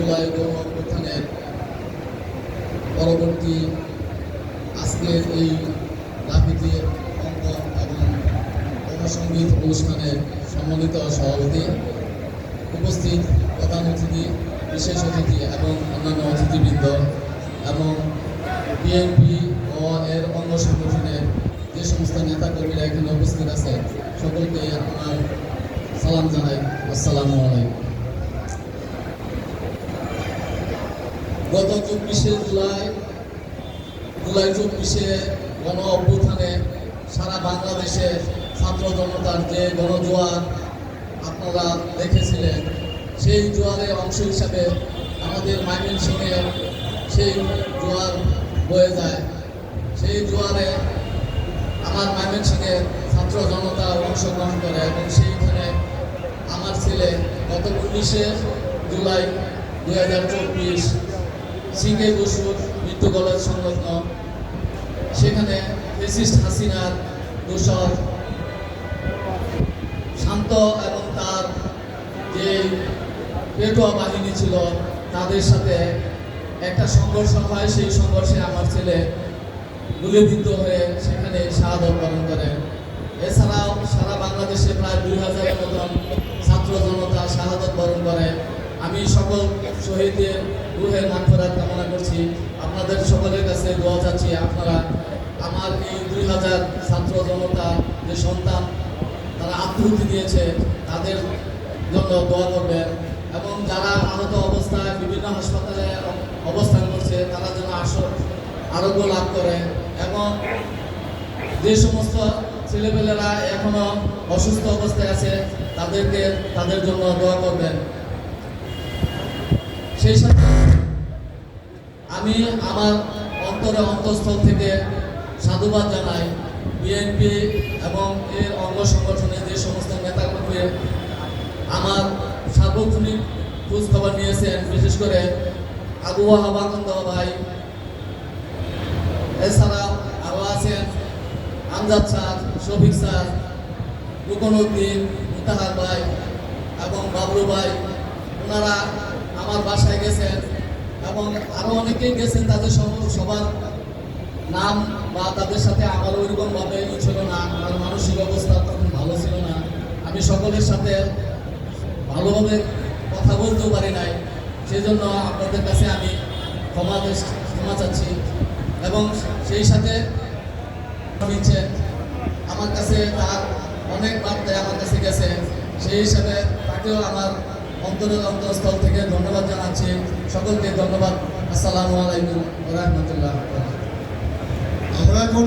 জুলাই গণঅভ্যুত্থানের পরবর্তী আজকের এই রাজনীতি অঙ্কন এবং গণসংগীত অনুষ্ঠানের সম্মানিত সভাপতি, উপস্থিত প্রধান অতিথি, বিশেষ অতিথি এবং অন্যান্য অতিথিবৃন্দ এবং বিএনপি ও এর অঙ্গ সংগঠনের যে সমস্ত নেতাকর্মীরা এখানে উপস্থিত আছে সকলকে আমার সালাম জানাই। আসসালামু আলাইকুম। গত 24শে জুলাই 24শে গণ অভ্যুত্থানে সারা বাংলাদেশে ছাত্র জনতার যে গণজোয়ার আপনারা দেখেছিলেন, সেই জোয়ারের অংশ হিসাবে আমাদের ময়মনসিংহে সেই জোয়ার বয়ে যায়। সেই জোয়ারে আমার ময়মনসিংহের ছাত্র জনতা অংশগ্রহণ করে এবং সেইখানে আমার ছেলে গত 19শে জুলাই 2024 সিংহে বসুর মৃত্যু কলেজ সংলগ্ন সেখানে ফ্যাসিস্ট হাসিনার দোসর শান্ত এবং তার যে পেটোয়া বাহিনী ছিল তাদের সাথে একটা সংঘর্ষ হয়। সেই সংঘর্ষে আমার ছেলে গুলিবিদ্ধ হয়ে সেখানে শাহাদত বরণ করে। এছাড়াও সারা বাংলাদেশে প্রায় 2000-এর মতন ছাত্র জনতা শাহাদত বরণ করে। আমি সকল শহীদদের রুহের মাগফিরাত কামনা করছি। আপনাদের সকলের কাছে দোয়া চাচ্ছি আপনারা আমার এই 2000 ছাত্র জনতা যে সন্তান তারা আত্মহুতি দিয়েছে তাদের জন্য দোয়া করবেন এবং যারা আহত অবস্থায় বিভিন্ন হাসপাতালে অবস্থান করছে তারা যেন আরোগ্য লাভ করে এবং যে সমস্ত ছেলেপেলেরা এখনো অসুস্থ অবস্থায় আছে তাদের জন্য দোয়া করবেন। সেই সাথে আমি আমার অন্তঃস্থল থেকে সাধুবাদ জানাই বিএনপি এবং এর অঙ্গ সংগঠনের যে সমস্ত নেতাকর্মী আমার সার্বক্ষণিক খোঁজ খবর নিয়েছেন, বিশেষ করে আবু ওয়াহাব আকন্দ ভাই, এছাড়া আরও আছেন আমজাদ স্যার, শফিক স্যার, রুকনউদ্দিন, মুতাহার ভাই এবং বাবলু ভাই। ওনারা আমার বাসায় গেছেন এবং আরও অনেকেই গেছেন। তাদের সবার নাম বা তাদের সাথে আমার ওইরকমভাবে ছিল না, আমার মানসিক অবস্থা তখন ভালো ছিল না। আমি সকলের সাথে ভালোভাবে কথা বলতেও পারি নাই। সেই জন্য আপনাদের কাছে আমি ক্ষমা চাচ্ছি এবং সেই সাথে নিচ্ছেন আমার কাছে তার অনেক বার্তায় আমার কাছে গেছে। সেই হিসাবে তাকেও আমার অন্তঃস্থল থেকে ধন্যবাদ জানাচ্ছি। সকলকে ধন্যবাদ। আসসালামু আলাইকুম ওয়া রাহমাতুল্লাহ। আমরা এখন